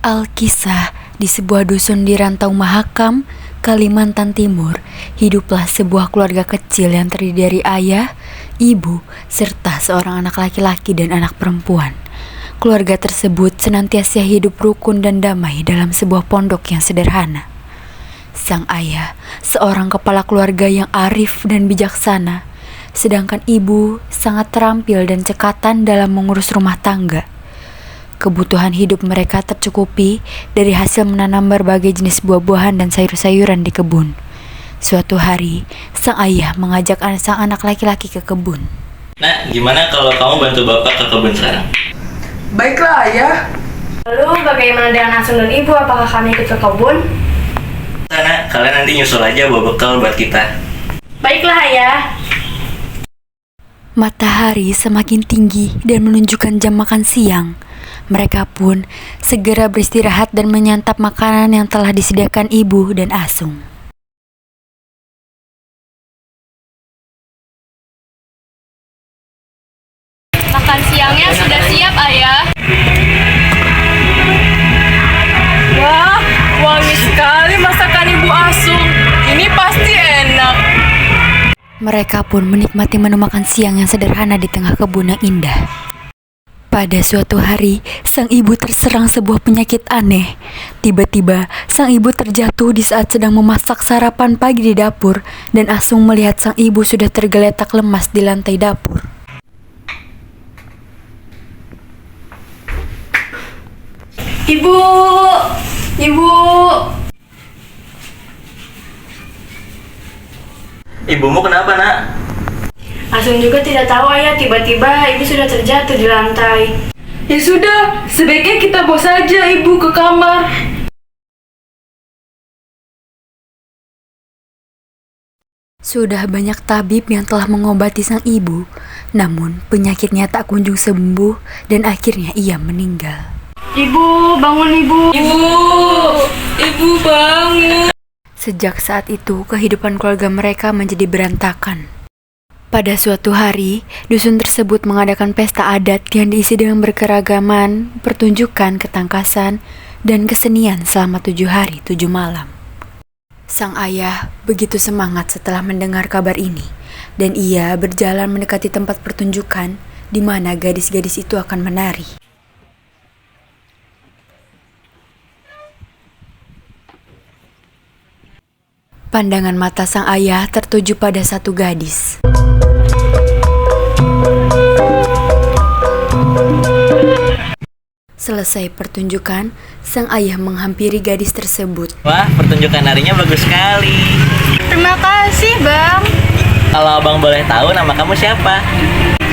Alkisah, di sebuah dusun di Rantau Mahakam, Kalimantan Timur, hiduplah sebuah keluarga kecil yang terdiri dari ayah, ibu, serta seorang anak laki-laki dan anak perempuan. Keluarga tersebut senantiasa hidup rukun dan damai dalam sebuah pondok yang sederhana. Sang ayah, seorang kepala keluarga yang arif dan bijaksana, sedangkan ibu sangat terampil dan cekatan dalam mengurus rumah tangga. Kebutuhan hidup mereka tercukupi dari hasil menanam berbagai jenis buah-buahan dan sayur-sayuran di kebun. Suatu hari, sang ayah mengajak sang anak laki-laki ke kebun. Nak, gimana kalau kamu bantu bapak ke kebun sekarang? Baiklah, ayah. Lalu bagaimana dengan Asun dan Ibu? Apakah kami ikut ke kebun? Sana, kalian nanti nyusul aja bawa bekal buat kita. Baiklah, ayah. Matahari semakin tinggi dan menunjukkan jam makan siang. Mereka pun segera beristirahat dan menyantap makanan yang telah disediakan ibu dan Asung. Makan siangnya sudah siap, ayah. Wah, wangi sekali masakan Ibu Asung. Ini pasti enak. Mereka pun menikmati menu makan siang yang sederhana di tengah kebun yang indah. Pada suatu hari, sang ibu terserang sebuah penyakit aneh. Tiba-tiba, sang ibu terjatuh di saat sedang memasak sarapan pagi di dapur, dan Asung melihat sang ibu sudah tergeletak lemas di lantai dapur. Ibu! Ibu! Ibumu kenapa, nak? Asun juga tidak tahu, ayah. Tiba-tiba ibu sudah terjatuh di lantai. Ya sudah, sebaiknya kita bawa saja Ibu ke kamar. Sudah banyak tabib yang telah mengobati sang ibu, namun penyakitnya tak kunjung sembuh dan akhirnya ia meninggal. Ibu, bangun, Ibu! Ibu! Ibu bangun! Sejak saat itu, kehidupan keluarga mereka menjadi berantakan. Pada suatu hari, dusun tersebut mengadakan pesta adat yang diisi dengan berkeragaman, pertunjukan, ketangkasan, dan kesenian selama 7 hari 7 malam. Sang ayah begitu semangat setelah mendengar kabar ini, dan ia berjalan mendekati tempat pertunjukan di mana gadis-gadis itu akan menari. Pandangan mata sang ayah tertuju pada satu gadis. Selesai pertunjukan, sang ayah menghampiri gadis tersebut. Wah, pertunjukan narinya bagus sekali. Terima kasih, Bang. Kalau abang boleh tahu, nama kamu siapa?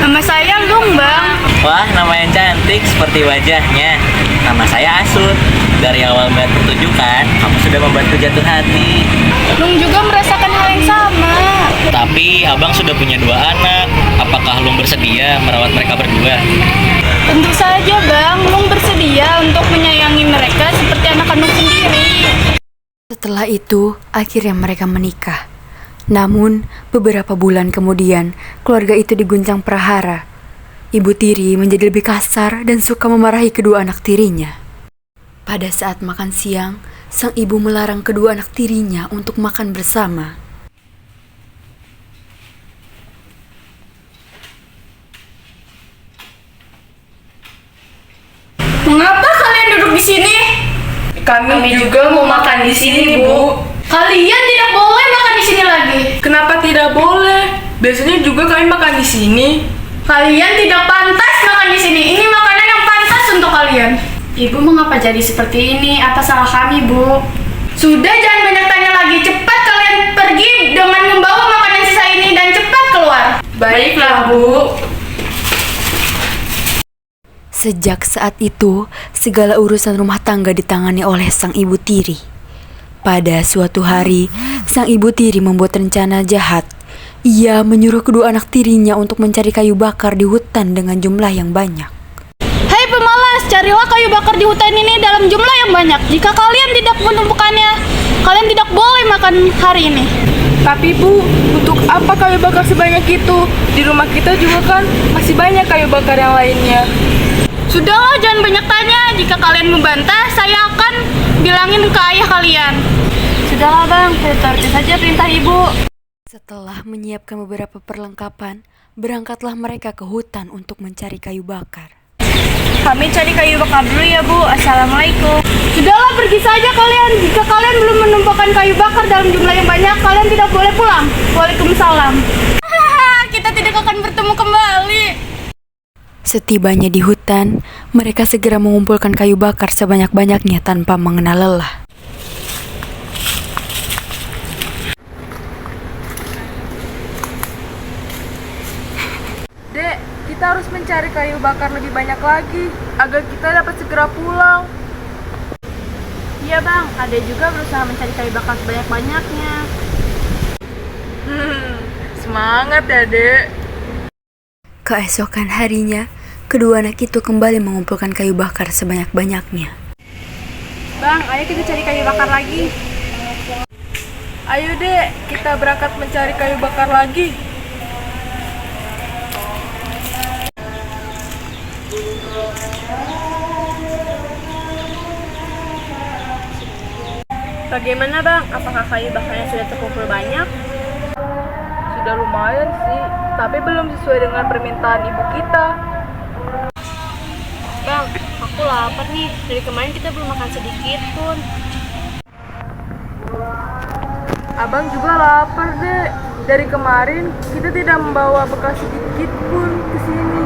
Nama saya Lung, Bang. Wah, nama yang cantik seperti wajahnya. Nama saya Asun. Dari awal melihat pertunjukan, kamu sudah membantu jatuh hati. Lung juga merasakan hal yang sama. Tapi abang sudah punya 2 anak. Apakah Lung bersedia merawat mereka berdua? Tentu saja, Bang. Lung bersedia untuk menyayangi mereka seperti anak kandung sendiri. Setelah itu, akhirnya mereka menikah. Namun, beberapa bulan kemudian, keluarga itu diguncang prahara. Ibu tiri menjadi lebih kasar dan suka memarahi kedua anak tirinya. Pada saat makan siang, sang ibu melarang kedua anak tirinya untuk makan bersama. Mengapa kalian duduk di sini? Kami juga mau makan di sini, Bu. Kalian tidak boleh makan di sini lagi. Kenapa tidak boleh? Biasanya juga kami makan di sini. Kalian tidak pantas makan di sini. Ini makanan yang pantas untuk kalian. Ibu, mengapa jadi seperti ini? Apa salah kami, Bu? Sudah, jangan banyak tanya lagi. Cepat kalian pergi dengan membawa makanan sisa ini dan cepat keluar. Baiklah, Bu. Sejak saat itu, segala urusan rumah tangga ditangani oleh sang ibu tiri. Pada suatu hari, sang ibu tiri membuat rencana jahat. Ia menyuruh kedua anak tirinya untuk mencari kayu bakar di hutan dengan jumlah yang banyak. Hei pemalas, carilah kayu bakar di hutan ini dalam jumlah yang banyak. Jika kalian tidak menemukannya, kalian tidak boleh makan hari ini. Tapi Bu, untuk apa kayu bakar sebanyak itu? Di rumah kita juga kan masih banyak kayu bakar yang lainnya. Sudahlah, jangan jangan banyak tanya. Jika kalian membantah, saya akan bilangin ke ayah kalian. Sudahlah bang, kita turuti saja perintah ibu. Setelah menyiapkan beberapa perlengkapan, berangkatlah mereka ke hutan untuk mencari kayu bakar. Kami cari kayu bakar dulu ya bu. Assalamualaikum. Sudahlah, pergi saja kalian. Jika kalian belum menumpahkan kayu bakar dalam jumlah yang banyak, kalian tidak boleh pulang. Waalaikumsalam. Kita tidak akan bertemu kembali. Setibanya di hutan, mereka segera mengumpulkan kayu bakar sebanyak-banyaknya tanpa mengenal lelah. Dek, kita harus mencari kayu bakar lebih banyak lagi agar kita dapat segera pulang. Iya bang, Ade juga berusaha mencari kayu bakar sebanyak-banyaknya. Semangat ya, Dek. Keesokan harinya, kedua anak itu kembali mengumpulkan kayu bakar sebanyak-banyaknya. Bang, ayo kita cari kayu bakar lagi. Ayo, Dek, kita berangkat mencari kayu bakar lagi. Bagaimana bang? Apakah kayu bakarnya sudah terkumpul banyak? Sudah lumayan sih, tapi belum sesuai dengan permintaan ibu kita. Bang, aku lapar nih. Dari kemarin kita belum makan sedikit pun. Abang juga lapar, Dek. Dari kemarin kita tidak membawa bekal sedikit pun ke sini.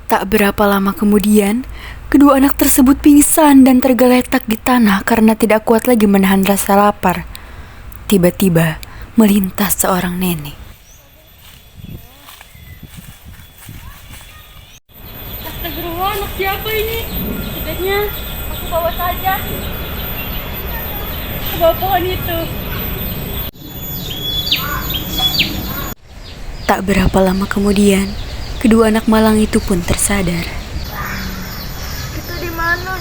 Tak berapa lama kemudian, kedua anak tersebut pingsan dan tergeletak di tanah karena tidak kuat lagi menahan rasa lapar. Tiba-tiba, melintas seorang nenek. Astagfirullah, anak siapa ini? Tidaknya aku bawa saja ke bawah pohon itu. Tak berapa lama kemudian, kedua anak malang itu pun tersadar. Kita di mana?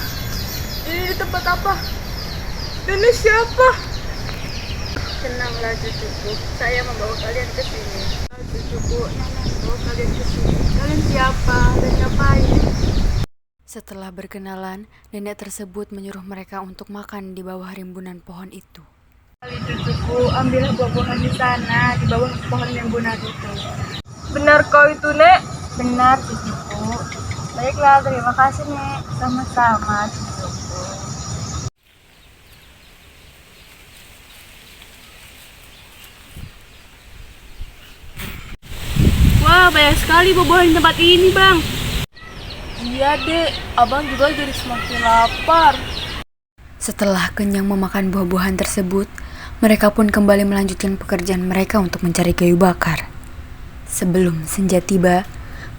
Ini di tempat apa? Ini siapa? Tenanglah cucuku, saya membawa kalian ke sini. Cucuku, nenek bawa kalian ke sini. Kalian siapa dan ngapain? Setelah berkenalan, nenek tersebut menyuruh mereka untuk makan di bawah rimbunan pohon itu. Cucuku, ambillah buah-buahan di sana, di bawah pohon rimbunan itu. Benar kau itu, Nek? Benar, cucuku. Baiklah, terima kasih, Nek. Sama-sama, cucuku. Wah, banyak sekali buah-buahan di tempat ini bang. Iya, Dek. Abang juga jadi semakin lapar. Setelah kenyang memakan buah-buahan tersebut, mereka pun kembali melanjutkan pekerjaan mereka untuk mencari kayu bakar. Sebelum senja tiba,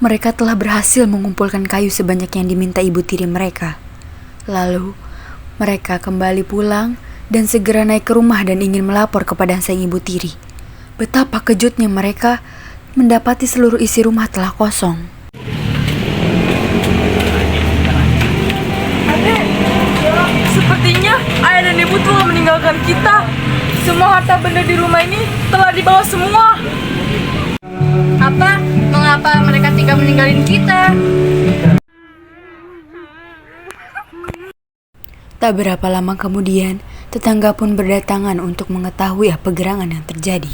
mereka telah berhasil mengumpulkan kayu sebanyak yang diminta ibu tiri mereka. Lalu, mereka kembali pulang dan segera naik ke rumah dan ingin melapor kepada sang ibu tiri. Betapa kejutnya mereka mendapati seluruh isi rumah telah kosong. Adek, sepertinya ayah dan ibu telah meninggalkan kita. Semua harta benda di rumah ini telah dibawa semua. Apa? Mengapa mereka tinggal meninggalin kita? Tak berapa lama kemudian, tetangga pun berdatangan untuk mengetahui apa gerangan yang terjadi.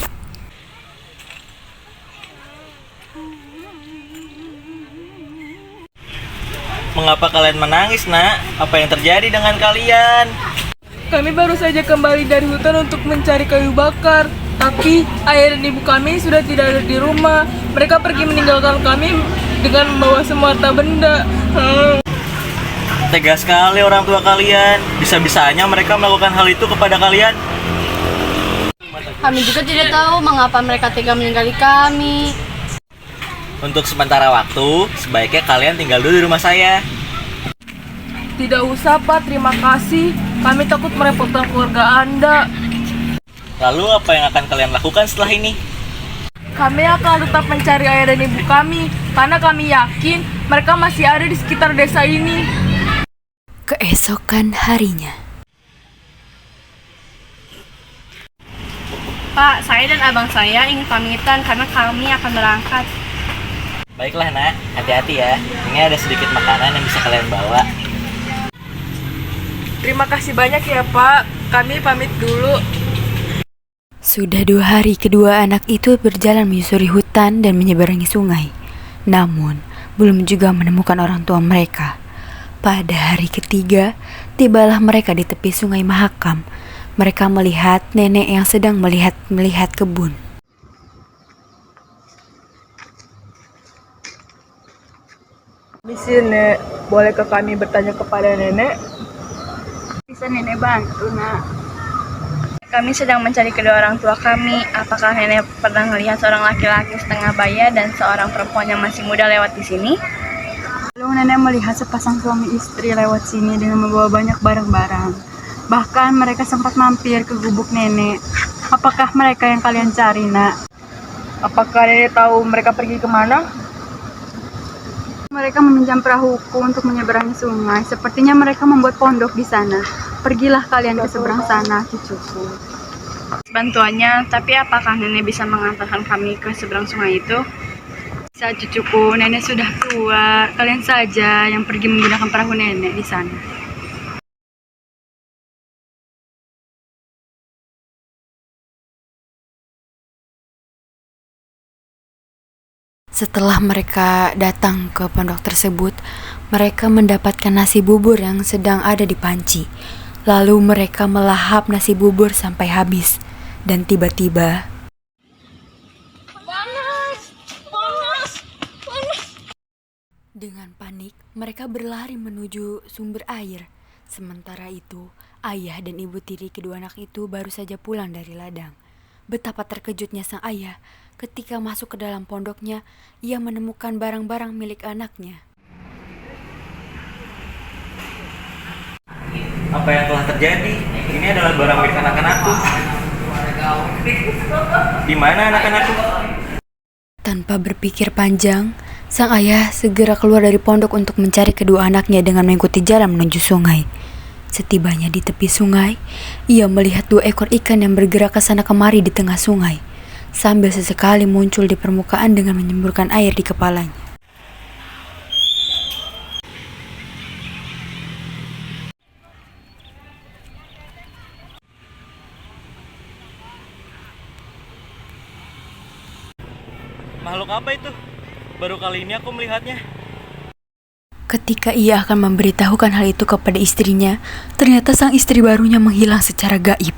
Mengapa kalian menangis, Nak? Apa yang terjadi dengan kalian? Kami baru saja kembali dari hutan untuk mencari kayu bakar. Tapi ayah dan ibu kami sudah tidak ada di rumah. Mereka pergi meninggalkan kami dengan membawa semua harta benda. Tega sekali orang tua kalian. Bisa-bisanya mereka melakukan hal itu kepada kalian. Kami juga tidak tahu mengapa mereka tega meninggali kami. Untuk sementara waktu, sebaiknya kalian tinggal dulu di rumah saya. Tidak usah, Pak. Terima kasih. Kami takut merepotkan keluarga Anda. Lalu apa yang akan kalian lakukan setelah ini? Kami akan tetap mencari ayah dan ibu kami. Karena kami yakin mereka masih ada di sekitar desa ini. Keesokan harinya, Pak, saya dan abang saya ingin pamitan karena kami akan berangkat. Baiklah nak, hati-hati ya. Ini ada sedikit makanan yang bisa kalian bawa. Terima kasih banyak ya Pak, kami pamit dulu. Sudah 2 hari kedua anak itu berjalan menyusuri hutan dan menyeberangi sungai. Namun, belum juga menemukan orang tua mereka. Pada hari ketiga, tibalah mereka di tepi sungai Mahakam. Mereka melihat nenek yang sedang melihat kebun. Misi Nek, bolehkah kami bertanya kepada nenek? Bisa nenek bantu nak. Kami sedang mencari kedua orang tua kami. Apakah nenek pernah melihat seorang laki-laki setengah baya dan seorang perempuan yang masih muda lewat di sini? Lalu nenek melihat sepasang suami istri lewat sini dengan membawa banyak barang-barang. Bahkan mereka sempat mampir ke gubuk nenek. Apakah mereka yang kalian cari nak? Apakah nenek tahu mereka pergi kemana? Mereka meminjam perahuku untuk menyeberangi sungai. Sepertinya mereka membuat pondok di sana. Pergilah kalian ke seberang sana, cucuku. Bantuannya, tapi apakah nenek bisa mengantarkan kami ke seberang sungai itu? Bisa, cucuku. Nenek sudah tua. Kalian saja yang pergi menggunakan perahu nenek di sana. Setelah mereka datang ke pondok tersebut, mereka mendapatkan nasi bubur yang sedang ada di panci. Lalu mereka melahap nasi bubur sampai habis. Dan tiba-tiba, dengan panik, mereka berlari menuju sumber air. Sementara itu, ayah dan ibu tiri kedua anak itu baru saja pulang dari ladang. Betapa terkejutnya sang ayah ketika masuk ke dalam pondoknya, ia menemukan barang-barang milik anaknya. Apa yang telah terjadi? Ini adalah barang milik anak-anakku. Di mana anak-anakku? Tanpa berpikir panjang, sang ayah segera keluar dari pondok untuk mencari kedua anaknya dengan mengikuti jalan menuju sungai. Setibanya di tepi sungai, ia melihat 2 ekor ikan yang bergerak ke sana kemari di tengah sungai, sambil sesekali muncul di permukaan dengan menyemburkan air di kepalanya. Makhluk apa itu? Baru kali ini aku melihatnya. Ketika ia akan memberitahukan hal itu kepada istrinya, ternyata sang istri barunya menghilang secara gaib.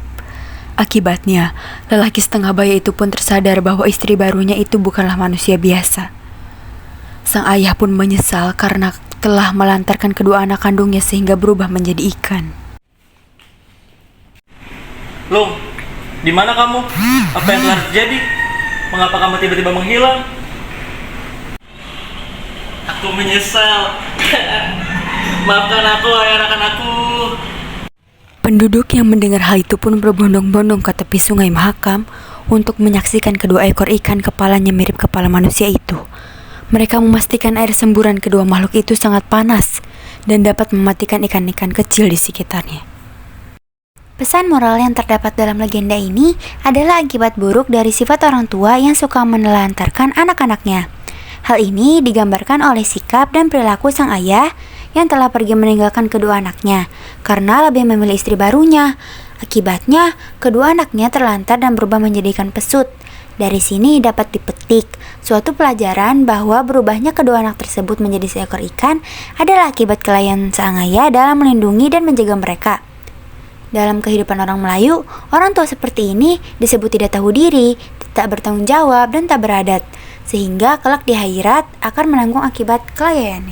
Akibatnya, lelaki setengah baya itu pun tersadar bahwa istri barunya itu bukanlah manusia biasa. Sang ayah pun menyesal karena telah melantarkan kedua anak kandungnya sehingga berubah menjadi ikan. Lung, di mana kamu? Apa yang telah terjadi? Mengapa kamu tiba-tiba menghilang? Aku menyesal. Maafkan aku, wahai anak-anakku. Penduduk yang mendengar hal itu pun berbondong-bondong ke tepi sungai Mahakam untuk menyaksikan kedua ekor ikan kepalanya mirip kepala manusia itu. Mereka memastikan air semburan kedua makhluk itu sangat panas dan dapat mematikan ikan-ikan kecil di sekitarnya. Pesan moral yang terdapat dalam legenda ini adalah akibat buruk dari sifat orang tua yang suka menelantarkan anak-anaknya. Hal ini digambarkan oleh sikap dan perilaku sang ayah yang telah pergi meninggalkan kedua anaknya karena lebih memilih istri barunya. Akibatnya, kedua anaknya terlantar dan berubah menjadi ikan pesut. Dari sini dapat dipetik suatu pelajaran bahwa berubahnya kedua anak tersebut menjadi seekor ikan adalah akibat kelalaian sang ayah dalam melindungi dan menjaga mereka. Dalam kehidupan orang Melayu, orang tua seperti ini disebut tidak tahu diri, tak bertanggung jawab, dan tak beradat, sehingga kelak di akhirat akan menanggung akibat kelalaiannya.